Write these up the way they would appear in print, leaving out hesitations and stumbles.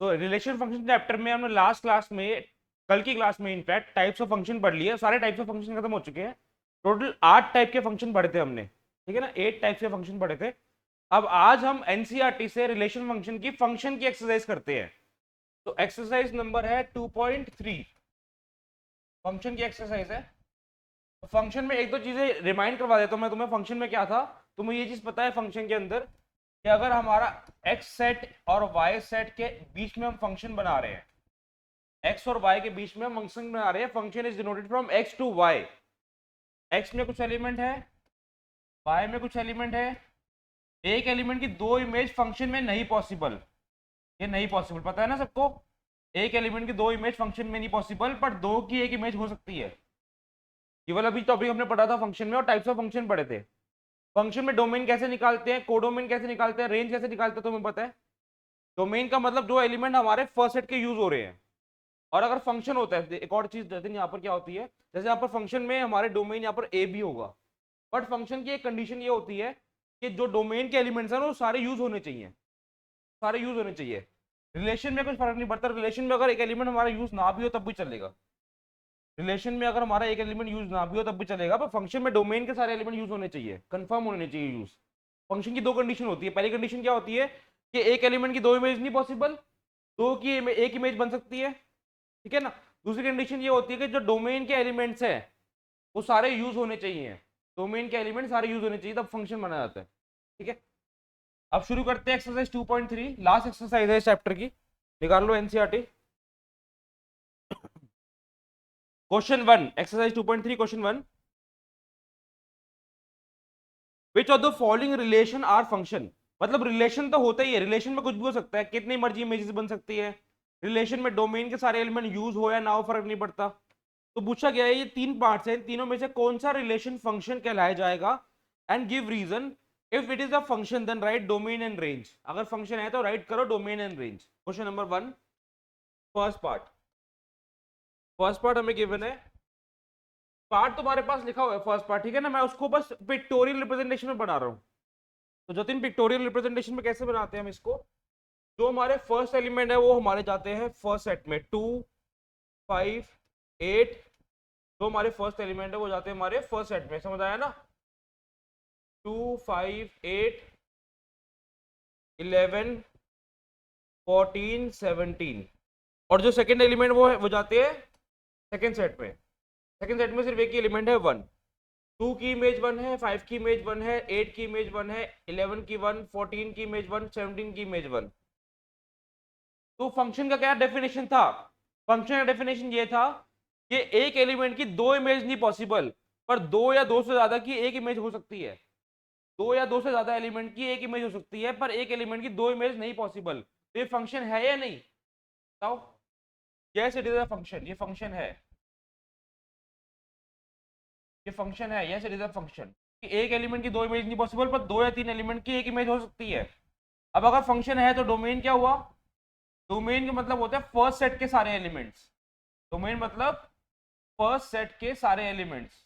तो relation function chapter में हमने लास्ट क्लास में, कल की क्लास में इनफैक्ट टाइप्स ऑफ फंक्शन पढ़ लिए, सारे टाइप्स ऑफ फंक्शन खत्म हो चुके हैं। टोटल 8 टाइप के फंक्शन पढ़े थे हमने, ठीक है ना, 8 टाइप के फंक्शन पढ़े थे। अब आज हम एनसीईआरटी से रिलेशन फंक्शन की एक्सरसाइज करते हैं। तो एक्सरसाइज नंबर है 2.3, फंक्शन की एक्सरसाइज है। तो फंक्शन में एक दो चीजें रिमाइंड करवा देता हूं मैं तुम्हें। फंक्शन में क्या था, तुम्हें ये चीज पता है फंक्शन के अंदर कि अगर हमारा एक्स सेट और वाई सेट के बीच में हम फंक्शन बना रहे हैं, एक्स और वाई के बीच में हम फंक्शन बना रहे हैं, function is denoted from X to Y. X में कुछ एलिमेंट है, वाई में कुछ एलिमेंट है। एक एलिमेंट की दो इमेज फंक्शन में नहीं पॉसिबल, ये नहीं पॉसिबल, पता है ना सबको। एक एलिमेंट की दो इमेज फंक्शन में नहीं पॉसिबल, पर दो की एक इमेज हो सकती है। केवल अभी टॉपिक हमने पढ़ा था फंक्शन में, और टाइप्स ऑफ फंक्शन पढ़े थे। फंक्शन में डोमेन कैसे निकालते हैं, कोडोमेन कैसे निकालते हैं, रेंज कैसे निकालते हैं, तुम्हें पता है। डोमेन का मतलब जो एलिमेंट हमारे फर्स्ट सेट के यूज हो रहे हैं। और अगर फंक्शन होता है, एक और चीज जैसे यहाँ पर क्या होती है, जैसे यहाँ पर फंक्शन में हमारे डोमेन यहाँ पर ए भी होगा, बट फंक्शन की एक कंडीशन ये होती है कि जो डोमेन के एलिमेंट्स हैं वो सारे यूज होने चाहिए, सारे यूज होने चाहिए। रिलेशन में कुछ फर्क नहीं पड़ता, रिलेशन में अगर एक एलिमेंट हमारा यूज ना भी हो तब भी चलेगा। रिलेशन में अगर हमारा एक एलिमेंट यूज ना भी हो तब भी चलेगा, पर फंक्शन में डोमेन के सारे एलिमेंट यूज होने चाहिए, कंफर्म होने चाहिए यूज। फंक्शन की दो कंडीशन होती है। पहली कंडीशन क्या होती है कि एक एलिमेंट की दो इमेज नहीं पॉसिबल, दो की एक इमेज बन सकती है, ठीक है ना। दूसरी कंडीशन ये होती है कि जो डोमेन के एलिमेंट्स हैं वो सारे यूज होने चाहिए, डोमेन के एलिमेंट सारे यूज होने चाहिए, तब फंक्शन बना जाता है, ठीक है। अब शुरू करते हैं एक्सरसाइज 2.3, लास्ट एक्सरसाइज है इस चैप्टर की। निकाल लो NCERT. Question 1, exercise 2.3, question 1। Which of the following relation are function. मतलब रिलेशन तो होता ही है, रिलेशन में कुछ भी हो सकता है, कितनी मर्जी इमेजेस बन सकती है। रिलेशन में डोमेन के सारे एलिमेंट यूज हो या ना हो फर्क नहीं पड़ता। तो पूछा गया है ये तीन पार्ट्स हैं, तीनों में से कौन सा रिलेशन फंक्शन कहलाया जाएगा, and give reason. If it is a function then write domain and range. अगर फंक्शन है तो राइट करो domain and range. Question number 1, first part. First part हमें गिवन है, पार्ट तुम्हारे पास लिखा हुआ है फर्स्ट पार्ट, ठीक है ना। मैं उसको बस पिक्टोरियल रिप्रेजेंटेशन में बना रहा हूँ। तो जतिन पिक्टोरियल रिप्रेजेंटेशन में कैसे बनाते हैं हम इसको, जो हमारे फर्स्ट एलिमेंट है वो हमारे जाते हैं फर्स्ट सेट में, 2, 5, 8। जो हमारे फर्स्ट एलिमेंट है वो जाते हैं हमारे फर्स्ट सेट में, समझ आया ना। 2, 5, 8, 11, 14, 17। और जो सेकंड एलिमेंट वो जाते हैं सेकंड सेट में। सेकंड सेट में सिर्फ एक ही एलिमेंट है 1। 2 की इमेज 1 है, 5 की इमेज 1 है, 8 की इमेज 1 है, 11 की 1, 14 की इमेज 1, 17 की इमेज 1। तो फंक्शन का क्या डेफिनेशन था, फंक्शन का डेफिनेशन ये था कि एक एलिमेंट की दो इमेज नहीं पॉसिबल, पर दो या दो से ज्यादा की एक इमेज हो सकती है। दो या दो से ज्यादा एलिमेंट की एक इमेज हो सकती है, पर एक एलिमेंट की दो इमेज नहीं पॉसिबल। तो ये फंक्शन है या नहीं, बताओ। Yes it is a function, ये फंक्शन है, ये फंक्शन है, yes it is a function. एक एलिमेंट की दो इमेज नहीं पॉसिबल, पर दो या तीन एलिमेंट की एक इमेज हो सकती है। अब अगर फंक्शन है तो डोमेन क्या हुआ, डोमेन का मतलब होता है फर्स्ट सेट के सारे एलिमेंट्स। डोमेन मतलब फर्स्ट सेट के सारे एलिमेंट्स,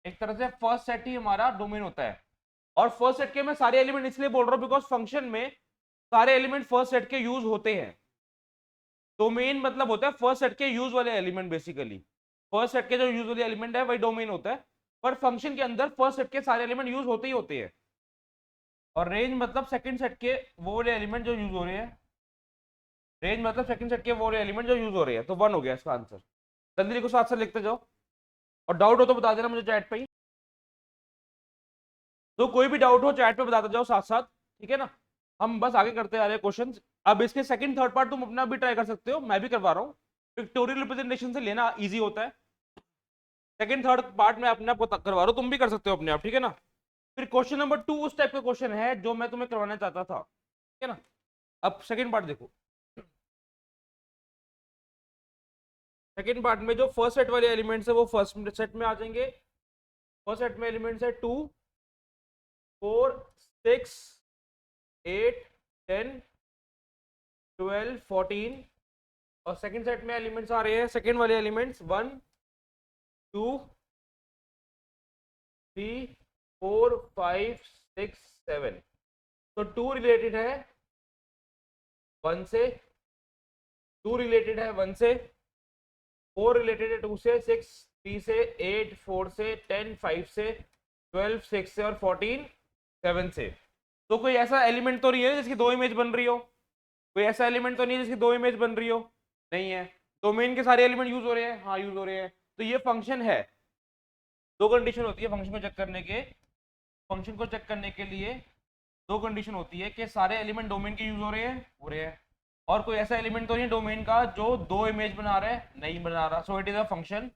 एक तरह से फर्स्ट सेट ही हमारा डोमेन होता है। और फर्स्ट सेट के मैं सारे एलिमेंट इसलिए बोल रहा हूं बिकॉज फंक्शन में सारे एलिमेंट फर्स्ट सेट के यूज होते हैं। डोमेन मतलब होता है फर्स्ट सेट के यूज वाले एलिमेंट, बेसिकली फर्स्ट सेट के जो यूज वाले एलिमेंट है वही डोमेन होता है। पर फंक्शन के अंदर फर्स्ट सेट के सारे एलिमेंट यूज होते ही होते हैं। और रेंज मतलब सेकंड सेट के वो वाले एलिमेंट जो यूज हो रहे हैं, रेंज मतलब सेकंड सेट के वो वाले एलिमेंट जो यूज हो रहे हैं। तो 1 हो गया इसका आंसर। जल्दी लिखो, साथ साथ लिखते जाओ, और डाउट हो तो बता देना मुझे चैट पे ही। तो कोई भी डाउट हो चैट पे बताते जाओ साथ साथ, ठीक है ना। हम बस आगे करते आ रहे हैं क्वेश्चन। अब इसके सेकंड थर्ड पार्ट तुम अपना भी ट्राई कर सकते हो, मैं भी करवा रहा हूँ। पिक्टोरियल रिप्रेजेंटेशन से लेना इजी होता है। सेकंड थर्ड पार्ट में अपने आप करवा रहा हूँ, तुम भी कर सकते हो अपने आप, ठीक है ना। फिर क्वेश्चन नंबर 2 उस टाइप का क्वेश्चन है जो मैं तुम्हें करवाना चाहता था, ठीक है ना। अब सेकंड पार्ट देखो। सेकंड पार्ट में जो फर्स्ट सेट वाले एलिमेंट्स है वो फर्स्ट सेट में आ जाएंगे। फर्स्ट सेट में एलिमेंट्स है 2, 4, 6, 8, 10, 12, 14। और सेकंड सेट में एलिमेंट्स आ रहे हैं, सेकंड वाले एलिमेंट्स 1, 2, 3, 4, 5, 6, 7। तो 2 रिलेटेड है 1 से, 2 रिलेटेड है 1 से, 4 रिलेटेड है 2 से, 6 3 से, 8 4 से, 10 5 से, 12 6 से और 14 7 से। तो कोई ऐसा एलिमेंट तो नहीं है जिसकी 2 इमेज बन रही हो, कोई ऐसा एलिमेंट तो नहीं है जिसकी 2 इमेज बन रही हो, नहीं है। डोमेन के सारे एलिमेंट यूज हो रहे हैं, हाँ यूज हो रहे हैं, तो ये फंक्शन है। दो कंडीशन होती है फंक्शन को चेक करने के, फंक्शन को चेक करने के लिए दो कंडीशन होती है कि सारे एलिमेंट डोमेन के यूज हो रहे हैं, और कोई ऐसा एलिमेंट तो नहीं डोमेन का जो 2 इमेज बना रहा है, नहीं बना रहा, so it is a function.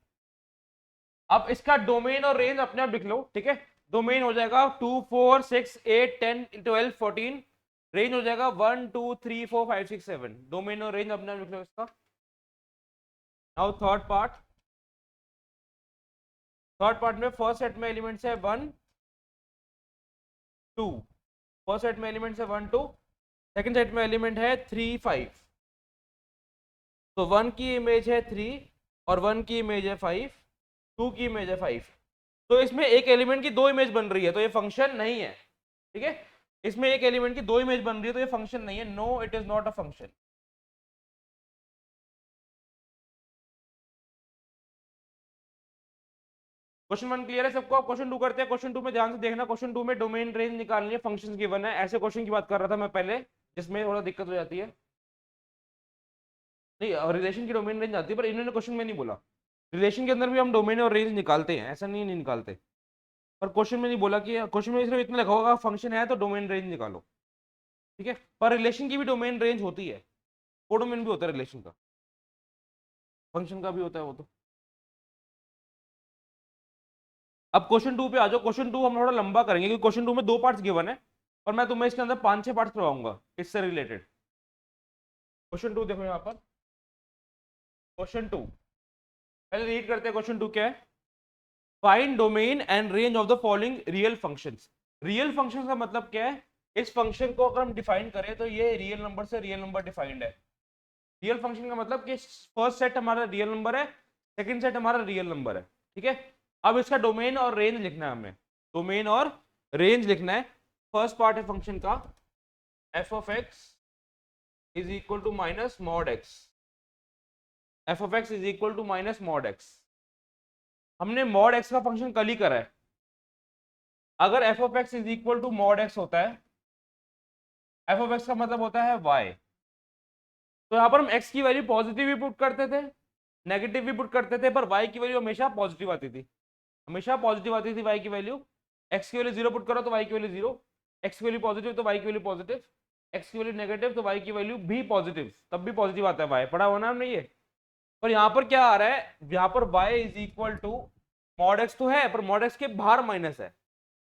अब इसका डोमेन और रेंज अपने आप लिख लो, ठीक है। डोमेन हो जाएगा 2 4 6 8 10 12 14, रेंज हो जाएगा 1 2 3 4 5 6 7, डोमेन और रेंज अपने आप लिख लो इसका। नाउ थर्ड पार्ट में फर्स्ट सेट में एलिमेंट्स है 1 2, फर्स्ट सेट में एलिमेंट्स है 1 2, सेकंड सेट में एलिमेंट है 3 5। तो 1 की इमेज है 3 और 1 की इमेज है 5, 2 की इमेज है 5। तो इसमें एक एलिमेंट की 2 इमेज बन रही है, तो ये फंक्शन नहीं है, ठीक है। इसमें एक एलिमेंट की 2 इमेज बन रही है तो ये फंक्शन नहीं है, no it is not a function. Question 1 clear है सबको? अब क्वेश्चन 2 करते हैं। क्वेश्चन 2 में ध्यान से देखना, क्वेश्चन 2 में डोमेन रेंज निकालनी है, फंक्शंस गिवन है, ऐसे क्वेश्चन की बात कर रहा था मैं पहले, जिसमें थोड़ा दिक्कत हो जाती है। नहीं, रिलेशन की डोमेन रेंज आती है, पर इन्होंने क्वेश्चन में नहीं बोला। रिलेशन के अंदर भी हम डोमेन और रेंज निकालते हैं, ऐसा नहीं निकालते, पर क्वेश्चन में नहीं बोला कि, क्वेश्चन में सिर्फ इतना लिखा होगा फंक्शन है तो डोमेन रेंज निकालो, ठीक है। पर रिलेशन की भी डोमेन रेंज होती है, वो डोमेन भी होता है रिलेशन का, फंक्शन का भी होता है वो तो। अब क्वेश्चन 2 पे आ जाओ। क्वेश्चन 2 हम थोड़ा लंबा करेंगे क्योंकि क्वेश्चन 2 में 2 पार्ट्स गिवन है, और मैं तुम्हें इसके अंदर 5 6 पार्ट्स करवाऊंगा इससे रिलेटेड। क्वेश्चन 2 देखो यहाँ पर, क्वेश्चन 2 पहले रीड करते हैं। क्वेश्चन 2 क्या है? Find domain and range of the following real functions. Real function का मतलब क्या है? इस फंक्शन को अगर हम डिफाइन करें तो ये रियल नंबर से रियल नंबर डिफाइंड है। रियल फंक्शन का मतलब कि फर्स्ट सेट हमारा रियल नंबर है, सेकंड सेट हमारा रियल नंबर है, ठीक है। अब इसका डोमेन और रेंज लिखना है हमें, डोमेन और रेंज लिखना है। फर्स्ट पार्ट है फंक्शन का, F of X is equal to minus mod X, F of X is equal to minus mod X. हमने मॉड एक्स का फंक्शन कल ही करा है। अगर F of X is equal to mod X होता है, एफ ऑफ एक्स का मतलब होता है वाई, तो यहाँ पर हम एक्स की वैल्यू पॉजिटिव भी पुट करते थे, नेगेटिव भी पुट करते थे, पर वाई की वैल्यू हमेशा पॉजिटिव आती थी, हमेशा पॉजिटिव आती थी वाई की वैल्यू। एक्स की वैल्यू 0 पुट करो तो वाई की वैल्यू 0, एक्स की वैल्यू पॉजिटिव तो वाई की वैल्यू पॉजिटिव, एक्स की वैल्यू नेगेटिव तो वाई की वैल्यू भी पॉजिटिव, तब भी पॉजिटिव आता है वाई, पढ़ा होना हमने ये। पर यहाँ पर क्या आ रहा है, यहाँ पर Y is equal to mod X तो है, पर मॉड एक्स के बाहर माइनस है,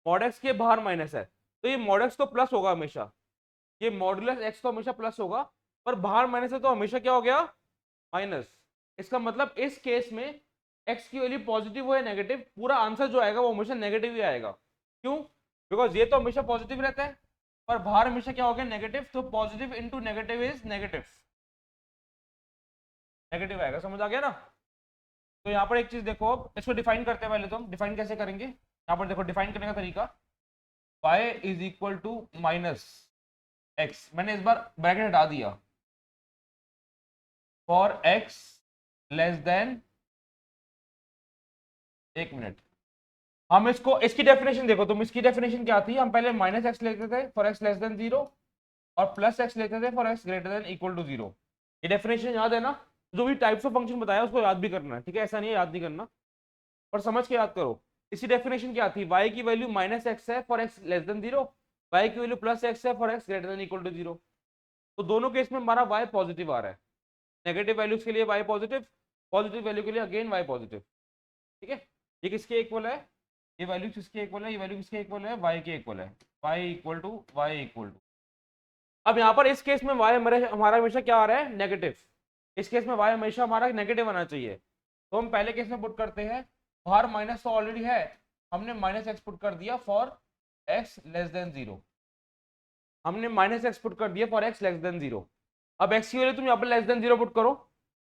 मॉड एक्स के बाहर माइनस है, तो ये मॉड एक्स तो प्लस होगा हमेशा, ये मॉडुलस एक्स तो हमेशा प्लस होगा, पर बाहर माइनस है तो हमेशा क्या हो गया, माइनस। इसका मतलब इस केस में एक्स की वैल्यू पॉजिटिव हो या नेगेटिव, पूरा आंसर जो आएगा वो हमेशा नेगेटिव ही आएगा। क्यों? बिकॉज ये तो हमेशा पॉजिटिव रहता है, पर बाहर हमेशा क्या हो गया, नेगेटिव, तो positive into negative is negative, negative आएगा, समझ आ गया ना। तो यहाँ पर एक चीज देखो, अब इसको डिफाइन करते हैं, पहले तो हम डिफाइन कैसे करेंगे, यहाँ पर देखो डिफाइन करने का तरीका, y is equal to minus X, मैंने इस बार ब्रैकेट हटा दिया, फॉर एक्स लेस देन, एक मिनट, हम इसको, इसकी डेफिनेशन देखो तुम, इसकी डेफिनेशन क्या थी, हम पहले माइनस एक्स लेते थे फॉर एक्स लेस देन 0, और प्लस एक्स लेते थे for X greater than equal to 0। ये डेफिनेशन याद है ना? जो भी टाइप्स ऑफ फंक्शन बताया उसको याद भी करना है, ठीक है, ऐसा नहीं है याद नहीं करना, पर समझ के याद करो। इसी डेफिनेशन क्या थी, y की वैल्यू माइनस एक्स है for X less than 0, y की वैल्यू प्लस एक्स है for X greater than equal to 0। तो दोनों केस में हमारा y पॉजिटिव आ रहा है, नेगेटिव वैल्यूज के लिए y पॉजिटिव, पॉजिटिव वैल्यू के लिए अगेन y पॉजिटिव, ठीक है। ये किसके इक्वल है, ये वैल्यू किसके इक्वल है, ये वैल्यू किसके इक्वल है, y के इक्वल है, y equal to y equal to. अब यहाँ पर इस केस में y हमारा हमेशा क्या आ रहा है, नेगेटिव, इस केस में y हमेशा हमारा नेगेटिव आना चाहिए, तो हम पहले केस में पुट करते हैं, बाहर माइनस तो ऑलरेडी है, हमने माइनस एक्स पुट कर दिया फॉर एक्स लेस देन 0, हमने माइनस एक्स पुट कर दिया फॉर एक्स लेस देन 0। अब एक्स की वैल्यू तुम यहाँ पर लेस देन 0 पुट करो,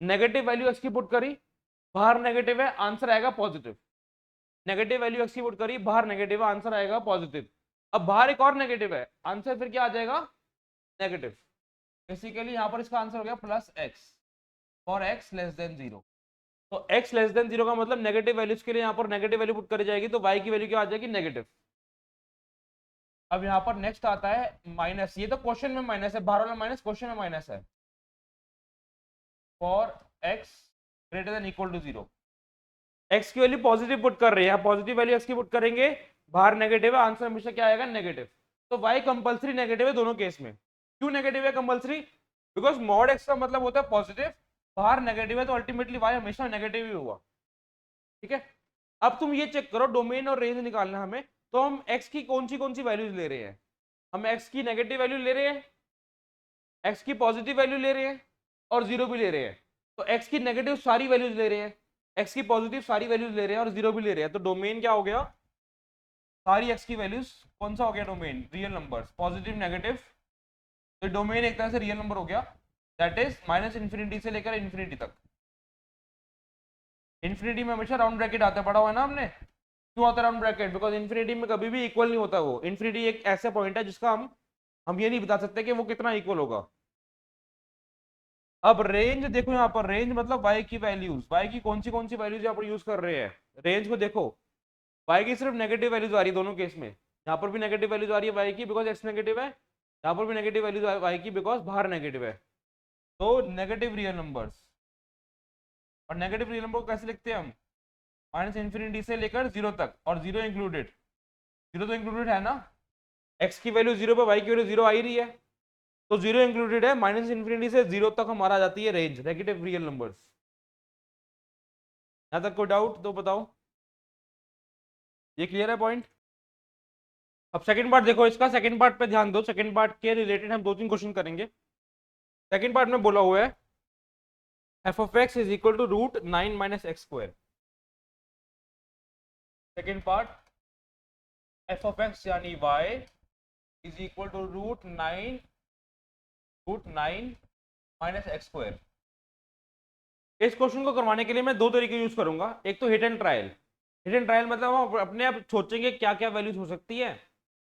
नेगेटिव वैल्यू एक्स की पुट करी, बाहर नेगेटिव है, आंसर आएगा पॉजिटिव, नेगेटिव वैल्यू एक्स की पुट करी, बाहर नेगेटिव है, आंसर आएगा पॉजिटिव। अब बाहर एक और नेगेटिव है, आंसर फिर क्या आ जाएगा, नेगेटिव। बेसिकली यहाँ पर इसका आंसर हो गया plus x, for X less than 0। तो x लेस देन 0 का मतलब नेगेटिव वैल्यूज के लिए यहाँ पर नेगेटिव वैल्यू पुट करी जाएगी, तो y की वैल्यू क्या आ जाएगी, नेगेटिव। अब यहाँ पर नेक्स्ट आता है माइनस, ये तो क्वेश्चन में माइनस है, बाहर वाला माइनस क्वेश्चन में माइनस है। For x greater than equal to 0, x की वैल्यू पॉजिटिव पुट कर रहे हैं, पॉजिटिव वैल्यू x की पुट करेंगे, बाहर नेगेटिव है, आंसर हमेशा क्या आएगा, नेगेटिव। तो y कंपलसरी नेगेटिव है दोनों केस में। क्यों नेगेटिव है कंपलसरी, बिकॉज मॉड x का मतलब होता है पॉजिटिव, बाहर नेगेटिव है, तो अल्टीमेटली y हमेशा नेगेटिव ही होगा। ठीक है, अब तुम ये चेक करो, डोमेन और रेंज निकालना हमें, तो हम x की कौन सी वैल्यूज ले रहे हैं, हम x की नेगेटिव वैल्यू ले रहे हैं, x की पॉजिटिव वैल्यू ले रहे हैं और 0 भी ले रहे हैं। तो x की नेगेटिव सारी वैल्यूज ले रहे हैं, x की पॉजिटिव सारी वैल्यूज ले रहे हैं और 0 भी ले रहे हैं, तो डोमेन क्या हो गया, सारी x की वैल्यूज, कौन सा हो गया domain, real numbers, positive negative. तो डोमेन एक तरह से रियल नंबर हो गया, दैट इज माइनस इन्फिनिटी से लेकर इन्फिनिटी तक। इन्फिनिटी में हमेशा राउंड ब्रैकेट आता है, पढ़ा हुआ है ना हमने, क्यों आता है राउंड ब्रैकेट, बिकॉज इन्फिनिटी में कभी भी इक्वल नहीं होता वो, इन्फिनिटी एक ऐसा पॉइंट है जिसका हम ये नहीं बता सकते कि वो कितना इक्वल होगा। अब रेंज देखो, यहाँ पर रेंज मतलब y की वैल्यूज, y की कौन सी वैल्यूज यहाँ पर यूज कर रहे हैं, रेंज को देखो, y की सिर्फ नेगेटिव वैल्यूज आ रही है दोनों केस में, यहाँ पर भी नेगेटिव वैल्यूज आ रही है y की बिकॉज x नेगेटिव है, यहाँ पर भी नेगेटिव वैल्यूज y की बिकॉज बाहर नेगेटिव है, तो नेगेटिव रियल नंबर्स। और नेगेटिव रियल नंबर को कैसे लिखते हैं हम, माइनस इन्फिनिटी से लेकर 0 तक, और 0 इंक्लूडेड, 0 तो इंक्लूडेड है ना, x की वैल्यू 0 पे y की वैल्यू 0 आ ही रही है, तो 0 इंक्लूडेड है, माइनस इन्फिनिटी से 0 तक हमारा आ जाती है रेंज, नेगेटिव रियल नंबर्स। यहां तक कोई डाउट तो बताओ, ये क्लियर है पॉइंट। अब सेकंड पार्ट देखो इसका, सेकंड पार्ट पे ध्यान दो, सेकंड पार्ट के रिलेटेड हम 2-3 क्वेश्चन करेंगे। सेकंड पार्ट में बोला हुआ है f of x is equal to root 9 minus X square. Second part, f of x यानी y is equal to root 9 minus X square. इस क्वेश्चन को करवाने के लिए मैं 2 तरीके यूज करूंगा, एक तो hit and trial, hit and trial मतलब हम अपने आप सोचेंगे क्या क्या वैल्यूज हो सकती है,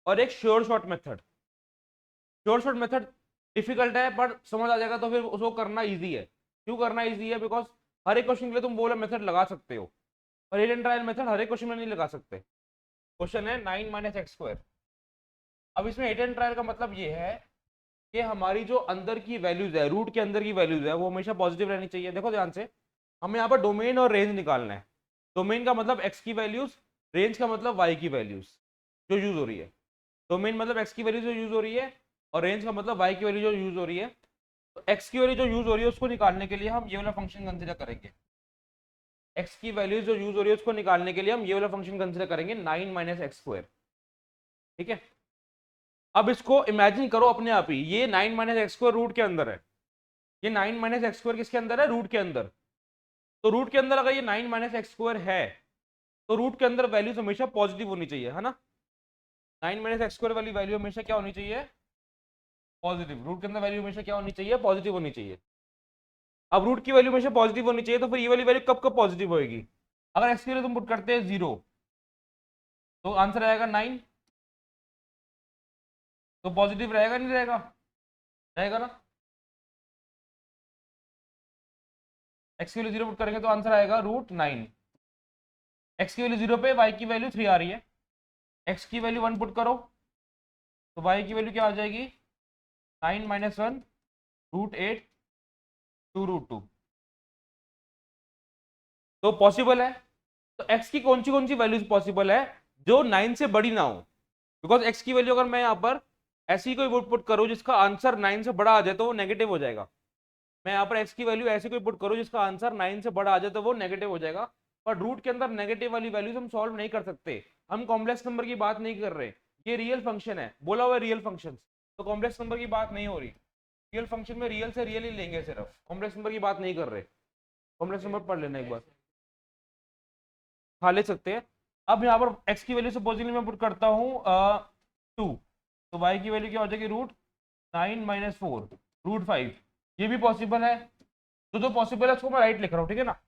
और एक sure short method. Sure short method difficult है पर समझ आ जाएगा, तो फिर उसको करना इजी है। क्यों करना इजी है, बिकॉज हर एक क्वेश्चन के लिए तुम बोला मेथड लगा सकते हो, और हिट एंड ट्रायल मेथड हर एक क्वेश्चन में नहीं लगा सकते। क्वेश्चन है 9 माइनस एक्स स्क्वायर। अब इसमें हिट एंड ट्रायल का मतलब ये है कि हमारी जो अंदर की वैल्यूज है, रूट के अंदर की वैल्यूज है, वो हमेशा पॉजिटिव रहनी चाहिए। देखो ध्यान से, हमें यहाँ पर डोमेन और रेंज निकालना है। डोमेन का मतलब x की वैल्यूज, रेंज का मतलब y की वैल्यूज जो यूज हो रही है। डोमेन मतलब x की वैल्यू जो यूज हो रही है, और रेंज का मतलब y की वैल्यू जो यूज हो रही है। तो x की वैल्यू जो यूज हो रही है उसको निकालने के लिए हम ये वाला फंक्शन कंसिडर करेंगे। x की वैल्यू जो यूज हो रही है उसको निकालने के लिए हम ये वाला फंक्शन कंसिडर करेंगे, 9 माइनस एक्स स्क्वायर। ठीक है, अब इसको इमेजिन करो अपने आप ही, ये 9 माइनस एक्स स्क्वायर रूट के अंदर है, ये 9 माइनस एक्स स्क्वायर किसके अंदर है, रूट के अंदर। तो रूट के अंदर अगर ये 9 माइनस एक्स स्क्वायर है, तो रूट के अंदर वैल्यूज हमेशा पॉजिटिव होनी चाहिए, है ना। 9 माइनस एक्स स्क्वायर वाली वैल्यू हमेशा क्या होनी चाहिए, पॉजिटिव। रूट के अंदर वैल्यू हमेशा क्या होनी चाहिए, पॉजिटिव होनी चाहिए। अब रूट की वैल्यू हमेशा पॉजिटिव होनी चाहिए, तो फिर ये वाली वैल्यू कब कब पॉजिटिव होगी, अगर एक्स की वैल्यू तुम पुट करते हैं 0, तो आंसर आएगा 9, तो पॉजिटिव रहेगा नहीं रहेगा, रहेगा ना। एक्स की वैल्यू 0 पुट करेंगे तो आंसर आएगा रूट 9। एक्स की वैल्यू 0 पे y की वैल्यू 3 आ रही है, x की वैल्यू 1 पुट करो तो y की वैल्यू क्या आ जाएगी, 9 माइनस 1 रूट 8 2 रूट 2। तो पॉसिबल है, तो x की कौन सी वैल्यूज पॉसिबल है जो 9 से बड़ी ना हो, बिकॉज x की वैल्यू अगर मैं यहाँ पर ऐसी कोई पुट करूँ जिसका आंसर 9 से बड़ा आ जाए तो वो नेगेटिव हो जाएगा। मैं यहाँ पर x की वैल्यू ऐसी कोई पुट करूँ जिसका आंसर 9 से बड़ा आ जाए तो वो नेगेटिव हो जाएगा। पर रूट के अंदर नेगेटिव वाली वैल्यूज हम सॉल्व नहीं कर सकते, हम कॉम्प्लेक्स नंबर की बात नहीं कर रहे, ये रियल फंक्शन है, बोला हुआ रियल फंक्शन, तो कॉम्प्लेक्स नंबर की बात नहीं हो रही। रियल फंक्शन में रियल से रियल ही लेंगे, सिर्फ कॉम्प्लेक्स नंबर की बात नहीं कर रहे। कॉम्प्लेक्स नंबर पढ़ लेना एक बार, खा ले सकते हैं। अब यहाँ पर x की वैल्यू सपोजिंगली मैं पुट करता हूँ 2, तो y की वैल्यू क्या हो जाएगी, रूट 9 माइनस 4 रूट 5। ये भी पॉसिबल है, तो जो पॉसिबल है उसको मैं राइट लिख रहा हूँ, ठीक है ना।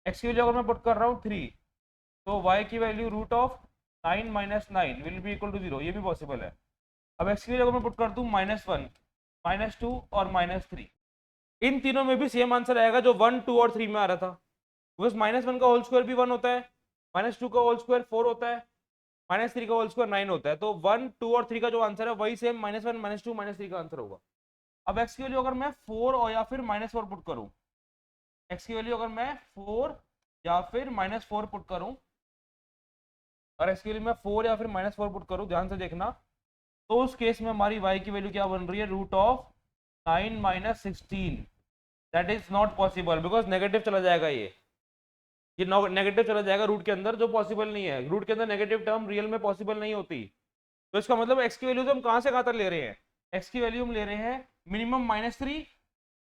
x की वैल्यू अगर मैं पुट कर रहा हूँ 3, तो y की value root of 9 minus 9 will be equal to 0, ये भी पॉसिबल है। अब x की वैल्यू अगर मैं पुट कर दूँ -1 -2 और -3, इन तीनों में भी सेम आंसर आएगा जो 1, 2 और 3 में आ रहा था, बिकॉज -1 का होल स्क्वायर भी 1 होता है, -2 का होल स्क्वायर 4 होता है, -3 का होल स्क्वायर 9 होता है, तो 1, 2 और 3 का जो आंसर है वही सेम -1, -2, -3 का आंसर होगा। अब x की वैल्यू अगर मैं 4 और या फिर -4 पुट करूं, x की वैल्यू अगर मैं 4 या फिर -4 पुट करूं, और x की वैल्यू मैं 4 या फिर -4 पुट करूं, ध्यान से देखना, तो उस केस में हमारी y की वैल्यू क्या बन रही है, √9 - 16। That is not possible because negative चला जाएगा, ये नेगेटिव चला जाएगा रूट के अंदर, जो पॉसिबल नहीं है। रूट के अंदर नेगेटिव टर्म रियल में पॉसिबल नहीं होती। तो इसका मतलब x की वैल्यू हम कहां से कहां तक ले रहे हैं, x की वैल्यू हम ले रहे हैं मिनिमम -3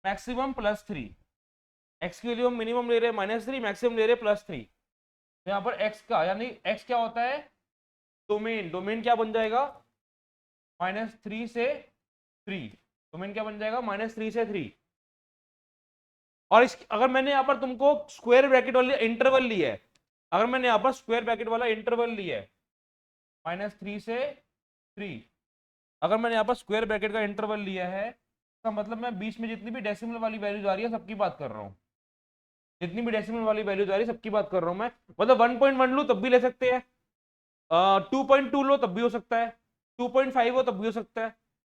मैक्सिमम +3। x की वैल्यू हम मिनिमम ले रहे हैं -3, मैक्सिमम ले रहे हैं +3। तो यहाँ पर x का यानी x क्या होता है, डोमेन। डोमेन क्या बन जाएगा, -3 से 3। डोमेन क्या बन जाएगा, -3 से 3। और इस अगर मैंने यहाँ पर तुमको स्क्वायर ब्रैकेट वाली इंटरवल ली है, अगर मैंने यहाँ पर स्क्वायर ब्रैकेट वाला इंटरवल लिया है -3 से 3, अगर मैंने यहाँ पर स्क्वायर ब्रैकेट का इंटरवल लिया है, इसका मतलब मैं बीच में जितनी भी डेसिमल वाली वैल्यूज आ रही है सबकी बात कर रहा हूँ, जितनी भी डेसिमल वाली वैल्यूज आ रही है सबकी बात कर रहा हूँ मैं। मतलब 1.1 लो तब भी ले सकते हैं, 2.2 लो तब भी हो सकता है, 2.5 हो तब भी हो सकता है।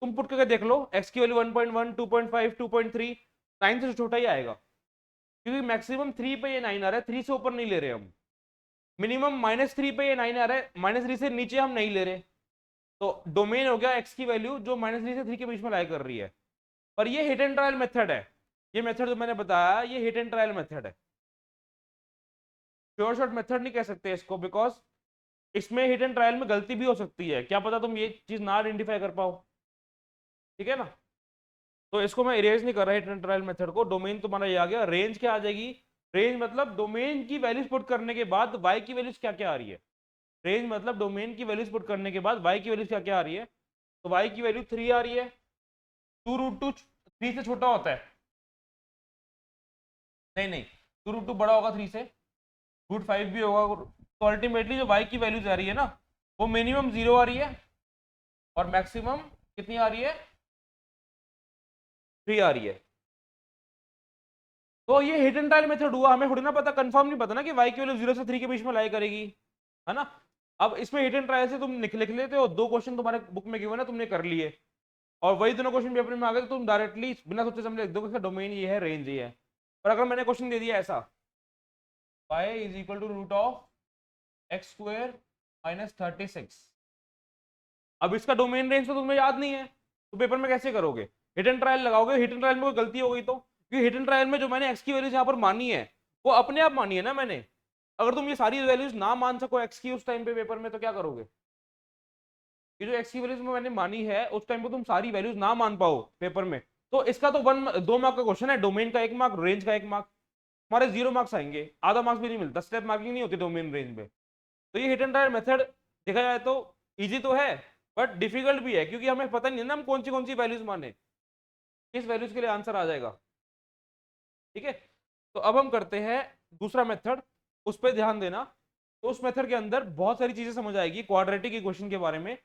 तुम पुट करके देख लो, x की वैल्यू 1.1, 2.5, 2.3, 9 से छोटा ही आएगा, क्योंकि मैक्सिमम 3 पे ये 9 आ रहा है, 3 से ऊपर नहीं ले रहे हम। मिनिमम -3 पे ये 9 आ रहा है, -3 से नीचे हम नहीं ले रहे। तो डोमेन हो गया x की वैल्यू जो -3 से 3 के बीच में लाई कर रही है। पर ये हिट एंड ट्रायल मेथड है, ये मेथड जो मैंने बताया ये हिट एंड ट्रायल मेथड है, प्योर शॉर्ट मेथड नहीं कह सकते इसको, बिकॉज इसमें हिट एंड ट्रायल में गलती भी हो सकती है, क्या पता तुम ये चीज ना आइडेंटिफाई कर पाओ, ठीक है ना। तो इसको मैं इरेज नहीं कर रहा हिट एंड ट्रायल मेथड को। डोमेन तुम्हारा ये आ गया, रेंज क्या आ जाएगी, रेंज मतलब डोमेन की वैल्यूज पुट करने के बाद y की वैल्यूज क्या क्या आ रही है। रेंज मतलब डोमेन की वैल्यूज पुट करने के बाद y की वैल्यूज क्या क्या आ रही है, तो y की वैल्यू 3 आ रही है, 2√2 3 से छोटा होता है, नहीं नहीं 2√2 बड़ा होगा 3 से, √5 भी होगा। तो अल्टीमेटली जो y की वैल्यूज आ रही है ना, वो मिनिमम 0 आ रही है और मैक्सिमम कितनी आ रही है, 3 आ रही है। तो ये हिट एंड ट्रायल मेथड हुआ, हमें थोड़ी ना पता, कंफर्म नहीं पता ना कि y की वैल्यू 0 से 3 के बीच में लाई करेगी, है ना। अब इसमें हिट एंड ट्रायल से तुम लिख लेते हो, 2 क्वेश्चन तुम्हारे बुक में गिवन है, तुमने कर लिए, और वही दोनों क्वेश्चन पेपर में आ गए, तो तुम डायरेक्टली बिना सोचे समझे लिख दो कि डोमेन ये है, रेंज ये है। पर अगर मैंने क्वेश्चन दे दिया ऐसा, y = √x² - 36, अब इसका डोमेन रेंज तो तुम्हें याद नहीं है, तो पेपर में कैसे करोगे, हिट एंड ट्रायल लगाओगे। हिट एंड ट्रायल में कोई गलती हो गई तो, क्योंकि हिट एंड ट्रायल में जो मैंने x की वैल्यूज यहाँ पर मानी है वो अपने आप मानी है ना मैंने। अगर तुम ये सारी वैल्यूज ना मान सको x की उस टाइम पे पेपर में, तो क्या करोगे, ये जो x की वैल्यूज में मैंने मानी है उस टाइम पे तुम सारी वैल्यूज ना मान पाओ पेपर में, तो इसका तो 2 मार्क का क्वेश्चन है, डोमेन का 1 मार्क, रेंज का 1 मार्क, हमारे 0 मार्क्स आएंगे, आधा मार्क्स भी नहीं मिलता, स्टेप मार्किंग नहीं होती डोमेन रेंज में। तो ये हिट एंड ट्रायल मेथड देखा जाए तो इजी तो है, बट डिफिकल्ट भी है, क्योंकि हमें पता नहीं है ना हम कौन सी वैल्यूज माने, किस वैल्यूज के लिए आंसर आ जाएगा, ठीक है। तो अब हम करते हैं दूसरा मेथड, उस पर ध्यान देना। तो उस मेथड के अंदर बहुत सारी चीजें समझ आएगी, क्वाड्रेटिक इक्वेशन के बारे में,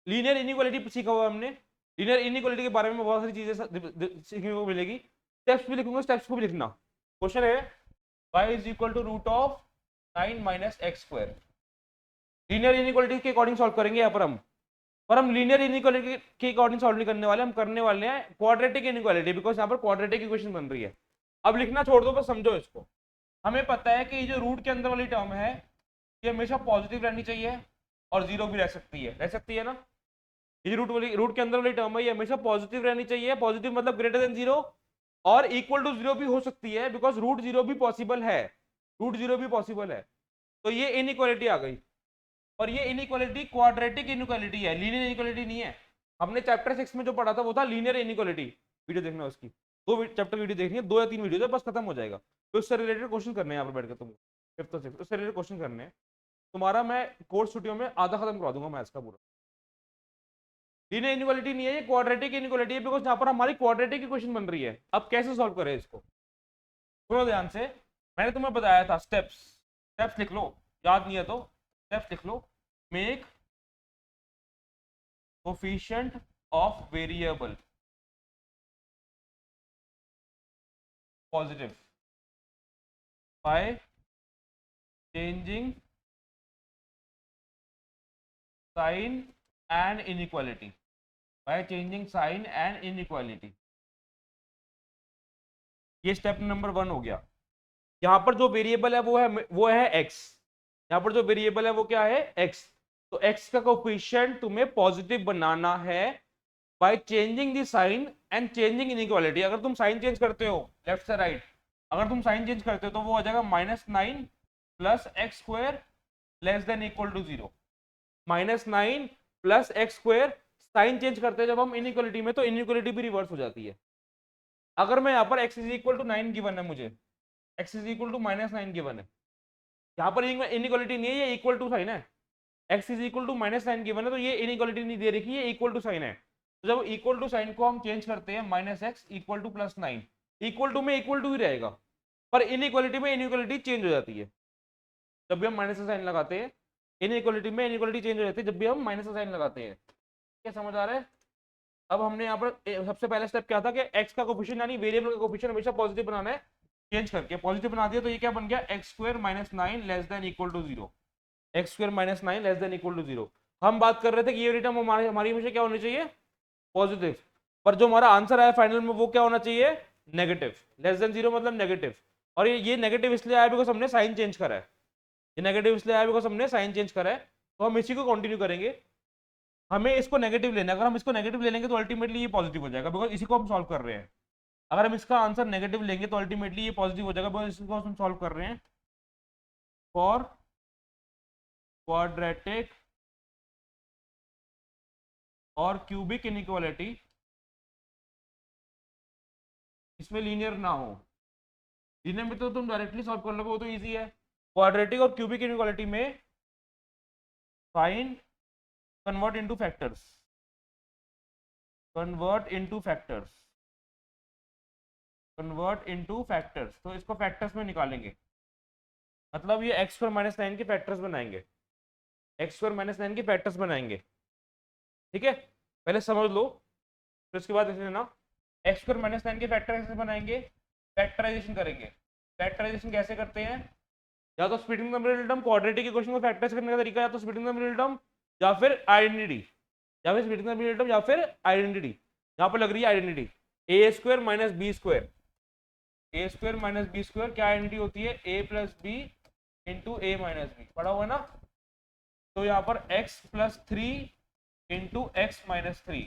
लीनियर इनइक्वालिटी सीखा हुआ हमने, लीनियर इनइक्वालिटी के बारे में बहुत सारी चीजें सीखने को मिलेगी। स्टेप्स भी लिखूंगा, स्टेप्स को भी लिखना। क्वेश्चन है y = √9 - x², लीनियर इनइक्वालिटी के अकॉर्डिंग सॉल्व करेंगे यहाँ पर हम लीनियर इनइक्वालिटी के अकॉर्डिंग सॉल्व नहीं करने वाले, हम करने वाले हैं क्वाड्रेटिक इनइक्वालिटी, बिकॉज यहाँ पर क्वाड्रेटिक इक्वेशन बन रही है। अब लिखना छोड़ दो, बस समझो इसको। हमें पता है कि ये जो रूट के अंदर वाली टर्म है ये हमेशा पॉजिटिव रहनी चाहिए और 0 भी रह सकती है ना। ये रूट के अंदर वाली टर्म है ये हमेशा पॉजिटिव रहनी चाहिए, पॉजिटिव मतलब >0 और =0 भी हो सकती है, बिकॉज √0 भी पॉसिबल है, √0 भी पॉसिबल है। तो ये इनइक्वालिटी आ गई, और ये इनइक्वालिटी क्वाड्रेटिक इनइक्वालिटी है, लीनियर इनइक्वालिटी नहीं है। हमने चैप्टर 6 में जो पढ़ा था वो था लीनियर इनइक्वालिटी, वीडियो देखना उसकी, 2 चैप्टर वीडियो देखनी है, 2 या 3 वीडियो है, बस खत्म हो जाएगा। तो उससे रिलेटेड क्वेश्चन करने हैं यहाँ पर बैठ कर तुमको, 5th और 6th उससे रिलेटेड क्वेश्चन करने हैं तुम्हारा। मैं कोर्स छुट्टियों में आधा खत्म करवा दूंगा मैथ्स का पूरा। लीनियर इनइक्वालिटी नहीं है ये, क्वाड्रेटिक इनइक्वालिटी है, बिकॉज यहाँ पर हमारी क्वाड्रेटिक इक्वेशन बन रही है। अब कैसे सॉल्व करें इसको, सुनो ध्यान से। मैंने तुम्हें बताया था स्टेप्स, स्टेप्स लिख लो, याद नहीं है तो स्टेप्स लिख लो। Make coefficient of variable, positive by changing sign and inequality, by changing sign and inequality. ये स्टेप नंबर 1 हो गया। यहाँ पर जो वेरिएबल है वो है एक्स। यहाँ पर जो वेरिएबल है वो क्या है, एक्स। तो एक्स का कोफिशिएंट तुम्हें पॉजिटिव बनाना है by changing the sign and changing inequality. अगर तुम साइन चेंज करते हो लेफ्ट से राइट, अगर तुम साइन चेंज करते हो तो वो आ जाएगा -9 plus X square less than equal to 0। -9 plus X square, sign change करते हैं जब हम इनइक्वालिटी में तो इनइक्वालिटी भी रिवर्स हो जाती है। अगर मैं यहाँ पर x is equal to 9 given है, मुझे x is equal to -9 given है, यहाँ पर इनइक्वालिटी नहीं है, ये इक्वल टू साइन है। x is equal to -9 given है तो ये इनइक्वालिटी नहीं दे रखी है, ये इक्वल टू साइन है। तो जब इक्वल टू साइन को हम चेंज करते हैं -x equal to +9, equal to में इक्वल टू ही रहेगा, पर इनइक्वालिटी में इनइक्वालिटी चेंज हो जाती है जब भी हम माइनस का साइन लगाते हैं। इनइक्वालिटी में इनइक्वालिटी चेंज हो जाती है जब भी हम माइनस का साइन लगाते हैं। क्या समझ आ रहा है? अब हमने यहाँ पर सबसे पहला स्टेप क्या था कि x का कोफिशिएंट यानी वेरिएबल का कोफिशिएंट हमेशा पॉजिटिव बनाना है, चेंज करके पॉजिटिव बना दिया तो ये क्या बन गया, X square -9 less than equal to 0। X square -9 less than equal to 0। हम बात कर रहे थे कि ये रिटर्न हमारी हमेशा क्या होनी चाहिए, पॉजिटिव, पर जो हमारा आंसर आया फाइनल में वो क्या होना चाहिए, नेगेटिव। लेस देन 0 मतलब नेगेटिव। और ये नेगेटिव इसलिए आया बिकॉज हमने साइन चेंज करा है, ये नेगेटिव इसलिए आया बिकॉज हमने साइन चेंज करा है। तो हम इसी को कंटिन्यू करेंगे, हमें इसको नेगेटिव लेना है। अगर हम इसको नेगेटिव ले लेंगे तो अल्टीमेटली ये पॉजिटिव हो जाएगा बिकॉज इसी को हम सॉल्व कर रहे हैं। अगर हम इसका आंसर नेगेटिव लेंगे तो अल्टीमेटली ये पॉजिटिव हो जाएगा बिकॉज इसको हम सॉल्व कर रहे हैं फॉर क्वाड्रेटिक और क्यूबिक इनइक्वालिटी, इसमें लीनियर ना हो। लीनियर में तो तुम डायरेक्टली सॉल्व कर लोगे, वो तो इजी है। क्वाड्रेटिक और क्यूबिक इनइक्वालिटी में find convert into factors, convert into factors, convert into factors. तो इसको फैक्टर्स में निकालेंगे, मतलब ये x स्क्वायर -9 के फैक्टर्स बनाएंगे, x स्क्वायर -9 के फैक्टर्स बनाएंगे। ठीक है, पहले समझ लो फिर उसके बाद लेना। x स्क्वायर -9 के फैक्टर कैसे बनाएंगे, फैक्टराइजेशन करेंगे। फैक्टराइजेशन कैसे करते हैं, या तो splitting the middle term, quadratic equation को फैक्टराइज करने का तरीका या तो स्प्लिटिंग द मिडिल टर्म या फिर आइडेंटिटी, या फिर स्प्लिटिंग द मिडिल टर्म या फिर आइडेंटिटी। यहाँ पर लग रही है identity, a square minus B square, A square minus B square क्या आइडेंटिटी होती है, a plus B into A minus B, पढ़ा हुआ ना। तो यहाँ पर x plus 3 into X minus 3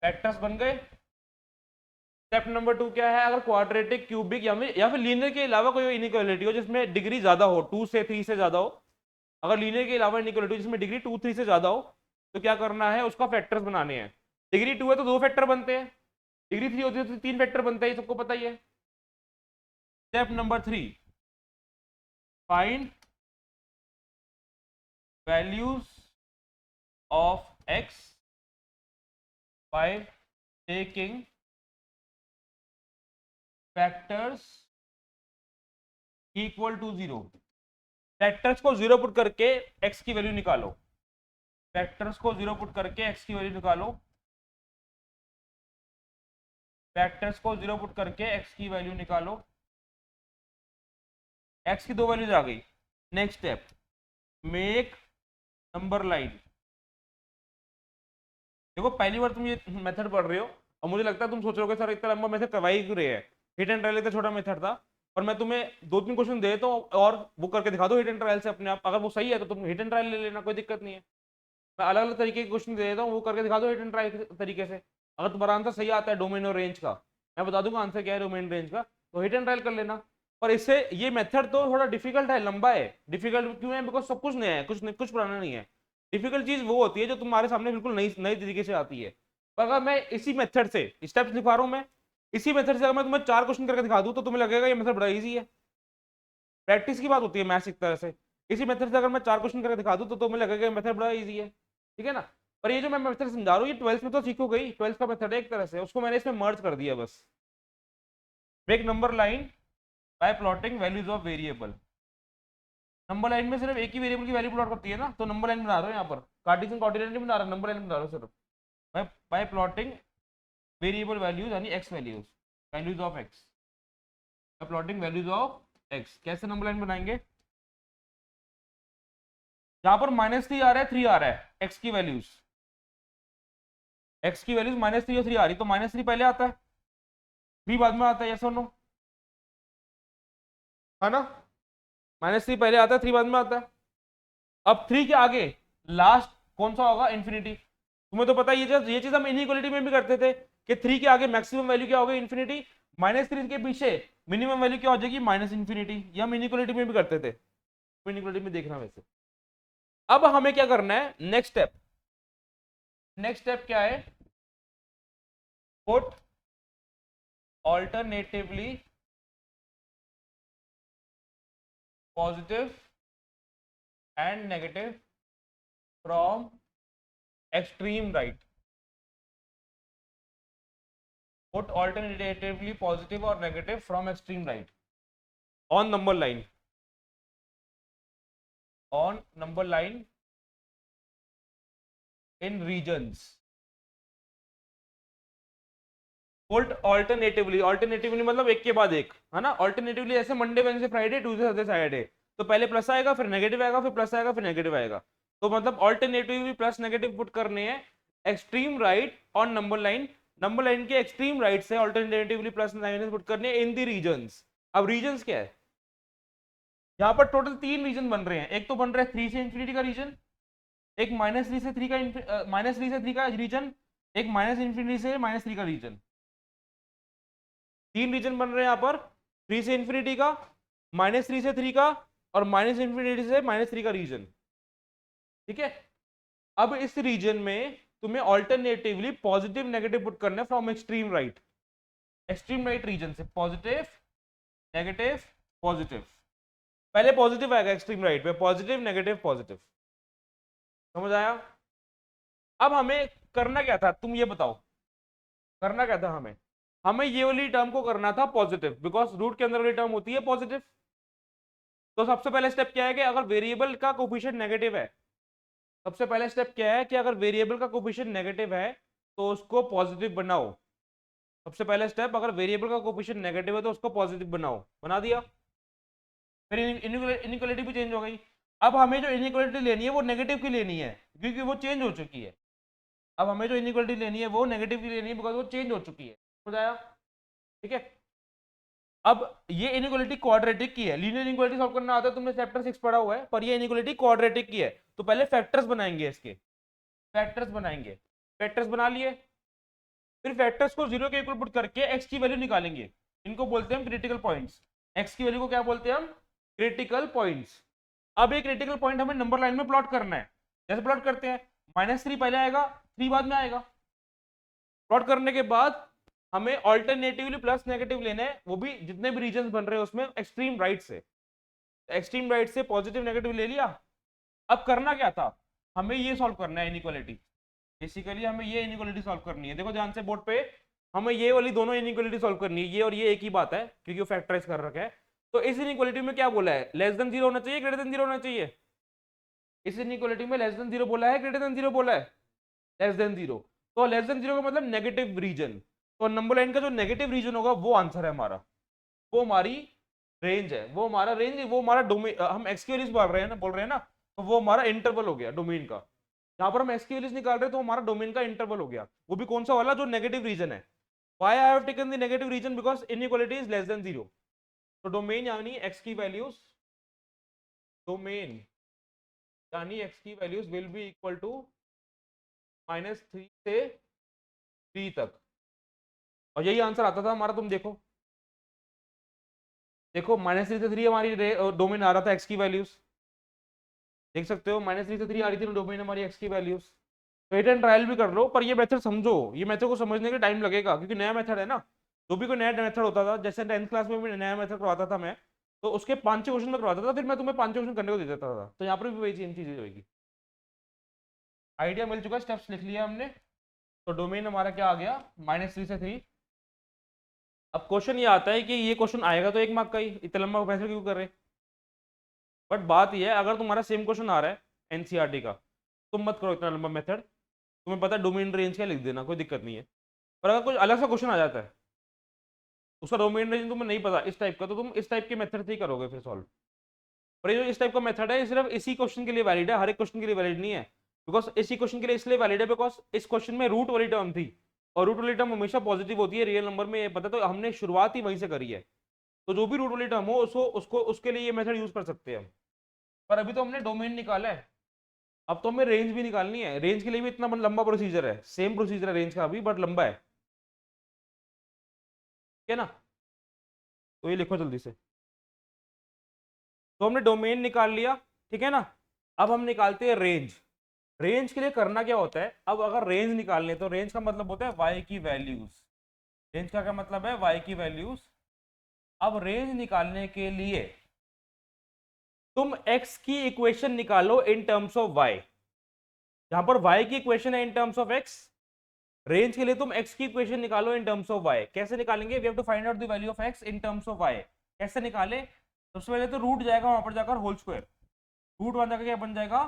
factors बन गए। स्टेप नंबर 2 क्या है, अगर क्वाड्रेटिक क्यूबिक या फिर लीनियर के अलावा कोई इनइक्वालिटी हो जिसमें डिग्री ज्यादा हो, 2 से 3 से ज्यादा हो, अगर लीनियर के अलावा इनइक्वालिटी जिसमें डिग्री 2 3 से ज्यादा हो तो क्या करना है, उसका फैक्टर्स बनाने हैं। डिग्री 2 है तो 2 फैक्टर बनते हैं, डिग्री 3 होती है तो 3 फैक्टर बनते हैं, सबको पता ही है। Step number 3, find values of x by taking factors equal to 0। Factors को 0 पुट करके x की वैल्यू निकालो, फैक्टर्स को 0 पुट करके x की वैल्यू निकालो, फैक्टर्स को 0 पुट करके x की वैल्यू निकालो। x की 2 वैल्यूज आ गई। Next step, make number line. देखो पहली बार तुम ये मेथड पढ़ रहे हो और मुझे लगता है तुम सोच रहे हो सर इतना लंबा मेथड करवाई क्यों रहे हैं, हिट एंड ट्रायल इतना छोटा मेथड था। और मैं तुम्हें 2-3 क्वेश्चन दे देता हूँ और वो करके दिखा दो हिट एंड ट्रायल से अपने आप, अगर वो सही है तो तुम हिट एंड ट्रायल ले लेना, कोई दिक्कत नहीं है। मैं अलग अलग तरीके के क्वेश्चन दे देता हूँ, वो करके दिखा दो हिट एंड ट्रायल तरीके से। अगर तुम्हारा आंसर सही आता है डोमेन और रेंज का, मैं बता दूंगा आंसर क्या है डोमेन रेंज का, तो हिट एंड ट्रायल कर लेना। पर इससे ये मेथड तो थोड़ा डिफिकल्ट है, लंबा है। डिफिकल्ट क्यों है, बिकॉज सब कुछ नया है, कुछ पुराना नहीं है। डिफिकल्ट चीज वो होती है जो तुम्हारे सामने बिल्कुल नई नई तरीके से आती है। पर अगर मैं इसी मेथड से स्टेप्स लिखा रहा हूँ, मैं इसी मेथड से अगर मैं तुम्हें 4 क्वेश्चन करके दिखा दूँ तो तुम्हें लगेगा ये मेथड बड़ा इजी है। प्रैक्टिस की बात होती है मैथ्स एक तरह से। इसी मेथड से अगर मैं 4 क्वेश्चन करके दिखा दूँ तो तुम्हें लगेगा ये मेथड बड़ा इजी है, ठीक है ना। पर ये जो मैं मेथड समझा रहा हूँ ये 12th में तो सीखो गई, 12th का मेथड है एक तरह से, उसको मैंने इसमें मर्ज कर दिया बस। Make number line by plotting values of variable. Number line में सिर्फ एक ही वेरिएबल की वैल्यू प्लॉट करती है ना, तो नंबर लाइन बना रहा हूँ यहाँ पर, कार्टेशियन कोऑर्डिनेट नहीं बना रहा, नंबर लाइन बना रहा हूँ सिर्फ बाय प्लॉटिंग वेरिएबल वैल्यूज यानी x values, values of x. Plotting values of x. कैसे नंबर लाइन बनाएंगे? यहां पर -3 आ रहा है, 3 आ रहा है, एक्स की वैल्यूज -3 और 3 आ रही, तो -3 पहले आता है, 3 बाद में आता है, यस और नो? है ना? -3 पहले आता है, 3 बाद में आता है। अब 3 के आगे लास्ट कौन सा होगा? इन्फिनिटी। तुम्हें तो पता है ये चीज हम इनइक्वालिटी में भी करते थे कि 3 के आगे मैक्सिमम वैल्यू क्या होगी? इन्फिनिटी। -3 के पीछे मिनिमम वैल्यू क्या हो जाएगी? -इन्फिनिटी। ये हम इनइक्वालिटी में भी करते थे, इनइक्वालिटी में देखना वैसे। अब हमें क्या करना है? नेक्स्ट स्टेप क्या है? Put alternatively positive and negative from extreme right. Put alternatively positive or negative from extreme right on number line in regions. Put alternatively मतलब एक के बाद एक, है ना? Alternatively ऐसे Monday Wednesday Friday Tuesday Thursday Saturday, तो पहले प्लस आएगा, फिर नेगेटिव आएगा, फिर प्लस आएगा, फिर नेगेटिव आएगा। तो मतलब ऑल्टरनेटिवली प्लस नेगेटिव पुट करने हैं extreme right on number line के एक्सट्रीम राइट से ऑल्टरनेटिवली प्लस नेगेटिव पुट करने हैं इन द रीजन्स। अब रीजन्स क्या है? यहाँ पर टोटल 3 रीजन बन रहे हैं। एक तो बन रहा है 3 से इंफिनिटी का रीजन, एक -3 से 3 का रीजन, एक -इन्फिनिटी से -3 का रीजन। 3 रीजन बन रहे हैं यहाँ पर, 3 से इंफिनिटी का, -3 से 3 का, और -इन्फिनिटी से -3 का रीजन। ठीक है? अब इस रीजन में तुम्हें ऑल्टरनेटिवली पॉजिटिव नेगेटिव पुट करना है फ्रॉम एक्सट्रीम राइट रीजन से। पॉजिटिव नेगेटिव पॉजिटिव, पहले पॉजिटिव आएगा एक्सट्रीम राइट पे, पॉजिटिव नेगेटिव पॉजिटिव। समझ आया? अब हमें करना क्या था, तुम ये बताओ, करना क्या था हमें ये वाली टर्म को करना था पॉजिटिव, बिकॉज रूट के अंदर वाली टर्म होती है पॉजिटिव। तो सबसे पहले स्टेप क्या है कि अगर वेरिएबल का कोफिशिएंट नेगेटिव है, सबसे पहले स्टेप क्या है कि अगर वेरिएबल का कोफिशिएंट नेगेटिव है तो उसको पॉजिटिव बनाओ। सबसे पहला स्टेप, अगर वेरिएबल का कोफिशिएंट नेगेटिव है तो उसको पॉजिटिव बनाओ। बना दिया, फिर इनइक्वालिटी भी चेंज हो गई। अब हमें जो इनइक्वालिटी लेनी है वो नेगेटिव की लेनी है, क्योंकि वो चेंज हो चुकी है। अब हमें जो इनइक्वालिटी लेनी है वो नेगेटिव की लेनी है, बिकॉज वो चेंज हो चुकी है। समझ आया? ठीक है? अब ये इनइक्वालिटी क्वाड्रेटिक की है। लीनियर इनइक्वालिटी सॉल्व करना आता है, तुमने चैप्टर 6 पढ़ा हुआ है, पर ये इनइक्वालिटी क्वाड्रेटिक की है। तो पहले फैक्टर्स बनाएंगे, इसके फैक्टर्स बना लिए, फिर फैक्टर्स को 0 के इक्वल पुट करके एक्स की वैल्यू निकालेंगे। इनको बोलते हैं हम क्रिटिकल पॉइंट्स। एक्स की वैल्यू को क्या बोलते हैं हम? Critical points. अब एक क्रिटिकल पॉइंट हमें नंबर लाइन में प्लॉट करना है। जैसे प्लॉट करते हैं, -3 पहले आएगा, 3 बाद में आएगा। प्लॉट करने के बाद हमें ऑल्टरनेटिवली प्लस नेगेटिव लेना है, वो भी जितने भी रीजन बन रहे हैं उसमें एक्सट्रीम राइट से पॉजिटिव नेगेटिव ले लिया। अब करना क्या था, हमें ये सॉल्व करना है इनइक्वालिटी। बेसिकली हमें ये इनइक्वालिटी सॉल्व करनी है। देखो ध्यान से बोर्ड पे, हमें ये वाली दोनों इनइक्वालिटी सॉल्व करनी है, ये और ये एक ही बात है क्योंकि वो फैक्टराइज कर रखा है। तो इस इनइक्वालिटी में क्या बोला है? लेस देन 0 होना चाहिए, ग्रेटर देन 0 होना चाहिए। इस इनइक्वालिटी में लेस देन 0 बोला है, ग्रेटर देन 0 बोला है? Less than 0। तो लेस देन 0 का मतलब नेगेटिव रीजन। तो नंबर लाइन का जो नेगेटिव रीजन होगा वो आंसर है हमारा, वो हमारी रेंज है, वो हमारा रेंज, वो हमारा डोमेन। हम एक्स की वैल्यूज बोल रहे हैं ना, तो वो हमारा इंटरवल हो गया डोमेन का। यहाँ पर हम एक्स की वैल्यूज निकाल रहे हैं तो हमारा डोमेन का इंटरवल हो गया। वो भी कौन सा वाला? जो नेगेटिव रीजन है। Why I have taken the negative region? Because inequality is less than 0। तो डोमेन यानी एक्स की values, will be equal to -3 से 3 तक। और यही आंसर आता था हमारा। तुम देखो -3 से 3 हमारी डोमेन आ रहा था एक्स की वैल्यूज, देख सकते हो -3 से 3 आ रही थी डोमेन हमारी एक्स की वैल्यूज। तो हिट एंड ट्रायल भी कर लो, पर ये मेथड समझो, ये मेथड को समझने के टाइम लगेगा क्योंकि नया मेथड है ना। जो भी कोई नया मेथड होता था, जैसे 10th क्लास में भी नया मेथड करवाता था मैं, तो उसके 5-6 क्वेश्चन में करवाता था, फिर मैं तुम्हें 5 क्वेश्चन करने को दे देता था। तो यहाँ पर भी वही सेम चीजें होगी। आइडिया मिल चुका, स्टेप्स लिख लिया हमने। तो डोमेन हमारा क्या आ गया? -3 से 3। अब क्वेश्चन ये आता है कि ये क्वेश्चन आएगा तो 1 मार्क का ही, इतना लंबा पैसे क्यों कर रहे? बट बात ये है, अगर तुम्हारा सेम क्वेश्चन आ रहा है एनसीईआरटी का, तुम मत करो इतना लंबा मेथड। तुम्हें पता है डोमेन रेंज क्या, लिख देना, कोई दिक्कत नहीं है। पर अगर कुछ अलग सा क्वेश्चन आ जाता है उसका डोमेन रेंज तुम्हें नहीं पता इस टाइप का, तो तुम इस टाइप के मेथड से ही करोगे फिर सॉल्व। और ये जो इस टाइप का मेथड है, ये सिर्फ इसी क्वेश्चन के लिए वैलिड है, हर एक क्वेश्चन के लिए वैलिड नहीं है। बिकॉज इसी क्वेश्चन के लिए इसलिए वैलिड है बिकॉज इस क्वेश्चन में रूट वाली टर्म थी, और रूट वाली टर्म हमेशा पॉजिटिव होती है रियल नंबर में, ये पता, तो हमने शुरुआत ही वहीं से करी है। तो जो भी रूट वाली टर्म हो उसको उसको उसके लिए ये मेथड यूज कर सकते हैं हम। पर अभी तो हमने डोमेन निकाला है, अब तो हमें रेंज भी निकालनी है। रेंज के लिए भी इतना लंबा प्रोसीजर है, सेम प्रोसीजर है रेंज का भी, बट लंबा है, ठीक है ना। तो ये लिखो जल्दी से। तो हमने डोमेन निकाल लिया, ठीक है ना। अब हम निकालते हैं रेंज। रेंज के लिए करना क्या होता है, अब अगर रेंज निकालने, तो रेंज का मतलब होता है वाई की वैल्यूज। रेंज का क्या मतलब है, वाई की वैल्यूज। अब रेंज निकालने के लिए तुम x की इक्वेशन निकालो इन टर्म्स ऑफ y। जहां पर y की इक्वेशन है इन टर्म्स ऑफ x, रेंज के लिए तुम x की इक्वेशन निकालो इन टर्म्स ऑफ y। कैसे निकालेंगे, we have to find out the value of x in terms of y। कैसे निकाले, सबसे पहले तो रूट जाएगा वहां पर जाकर होल स्क्वायर, रूट वहां जाकर क्या बन जाएगा,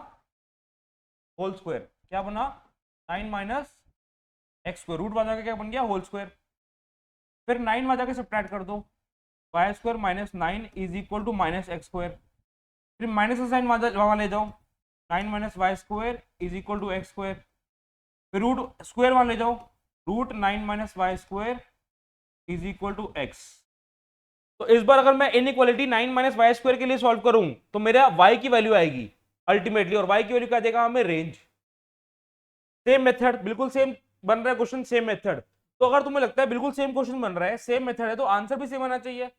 होल स्क्वायर। क्या बना, 9 माइनस एक्स स्क्वायर, रूट वहां जाकर क्या बन गया, होल स्क्वायर। फिर 9 वहां जाकर सब्ट्रैक्ट कर दो, Y square minus 9 is equal to minus X square. फिर माइनस का साइन वहां ले जाओ, 9 minus Y square is equal to X square. फिर रूट स्क्वायर वहां ले जाओ, root 9 minus Y square is equal to X. तो इस बार अगर मैं इनइक्वालिटी 9 माइनस वाई स्क्वायर के लिए सॉल्व करूं तो मेरा y की वैल्यू आएगी अल्टीमेटली, और y की वैल्यू क्या देगा हमें, रेंज। सेम मेथड, बिल्कुल सेम बन रहा है क्वेश्चन, सेम मेथड। तो अगर तुम्हें लगता है बिल्कुल सेम क्वेश्चन बन रहा है, सेम मेथड है, तो आंसर भी सेम आना चाहिए।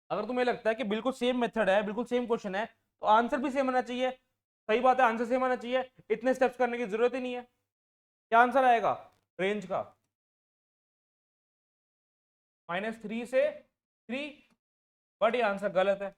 अगर तुम्हें लगता है कि बिल्कुल सेम मेथड है, बिल्कुल सेम क्वेश्चन है, तो आंसर भी सेम आना चाहिए। सही बात है, आंसर सेम आना चाहिए, इतने स्टेप्स करने की जरूरत ही नहीं है। क्या आंसर आएगा रेंज का, -3 से 3, बट ये आंसर गलत है।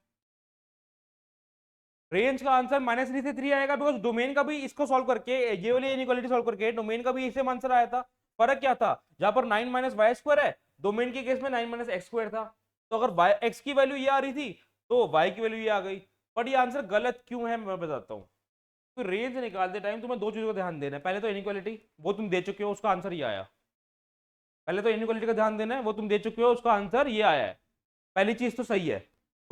रेंज का आंसर -3 से 3 आएगा बिकॉज डोमेन का भी इसको सॉल्व करके, ये वाली इनइक्वालिटी सॉल्व करके डोमेन का भी सेम आंसर आया था। फर्क क्या था, जहां पर 9 माइनस वाई स्क्वायर है, डोमेन के केस में 9 माइनस एक्स स्क्वायर था। तो अगर वाई एक्स की वैल्यू ये आ रही थी तो वाई की वैल्यू ये आ गई। बट ये आंसर गलत क्यों है मैं बताता हूँ। तो रेंज निकालते टाइम तुम्हें दो चीजों का ध्यान देना है। पहले तो इनइक्वालिटी, वो तुम दे चुके हो, उसका आंसर ये आया। पहले तो इनइक्वालिटी का ध्यान देना है, वो तुम दे चुके हो, उसका आंसर ये आया है। पहली चीज तो सही है।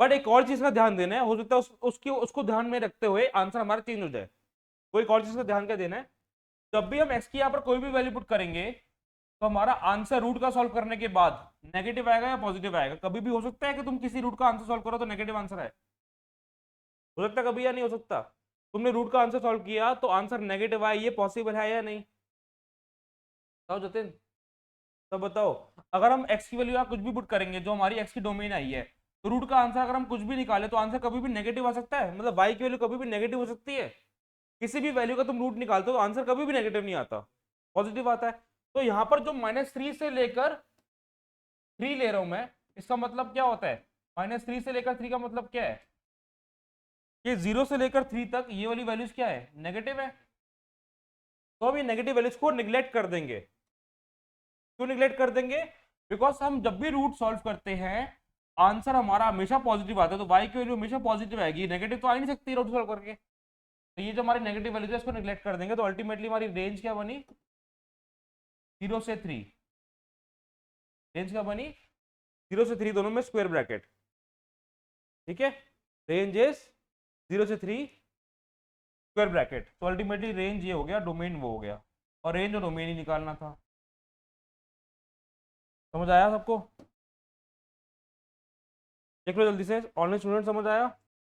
बट एक और चीज का ध्यान देना है, हो सकता है उसको ध्यान में रखते हुए आंसर हमारा चेंज हो जाए। वो एक और चीज का ध्यान क्या देना है, जब भी हम एक्स की यहाँ पर कोई भी वैल्यू पुट करेंगे तो हमारा आंसर रूट का सॉल्व करने के बाद नेगेटिव आएगा या पॉजिटिव आएगा। कभी भी हो सकता है कि तुम किसी रूट का आंसर सॉल्व करो तो नेगेटिव आंसर है, हो सकता है कभी, या नहीं हो सकता। तुमने रूट का आंसर सॉल्व किया तो आंसर नेगेटिव आया, ये पॉसिबल है या नहीं, बताओ जतिन, तो बताओ। अगर हम एक्स की वैल्यू कुछ भी पुट करेंगे, जो हमारी एक्स की डोमेन आई है, तो रूट का आंसर अगर हम कुछ भी निकाले तो आंसर कभी भी नेगेटिव आ सकता है। मतलब वाई की वैल्यू कभी भी नेगेटिव हो सकती है। किसी भी वैल्यू का तुम रूट निकालते हो तो आंसर कभी भी नेगेटिव नहीं आता, पॉजिटिव आता है। तो यहाँ पर जो -3 से लेकर 3 ले रहा हूं मैं, इसका मतलब क्या होता है, -3 से लेकर 3 का मतलब क्या है, कि 0 से लेकर 3 तक ये वाली वैल्यूज क्या है, नेगेटिव है। तो हम ये नेगेटिव वैल्यूज को निग्लेक्ट कर देंगे। क्यों निग्लेक्ट कर देंगे, बिकॉज हम जब भी रूट सॉल्व करते हैं आंसर हमारा हमेशा पॉजिटिव आता है। तो y की वैल्यू हमेशा पॉजिटिव आएगी, नेगेटिव तो आ ही नहीं सकती रूट सॉल्व करके। तो ये जो हमारी नेगेटिव वैल्यूज है इसको निग्लेक्ट कर देंगे, तो अल्टीमेटली हमारी रेंज क्या बनी, 0 से 3। रेंज क्या बनी, 0 से 3 दोनों में स्क्वायर ब्रैकेट, ठीक है। रेंज इज 0 से 3 स्क्वायर ब्रैकेट। तो अल्टीमेटली रेंज ये हो गया, डोमेन वो हो गया, और रेंज और डोमेन ही निकालना था। समझ आया सबको, देख लो जल्दी से, ऑनलाइन स्टूडेंट समझ आया।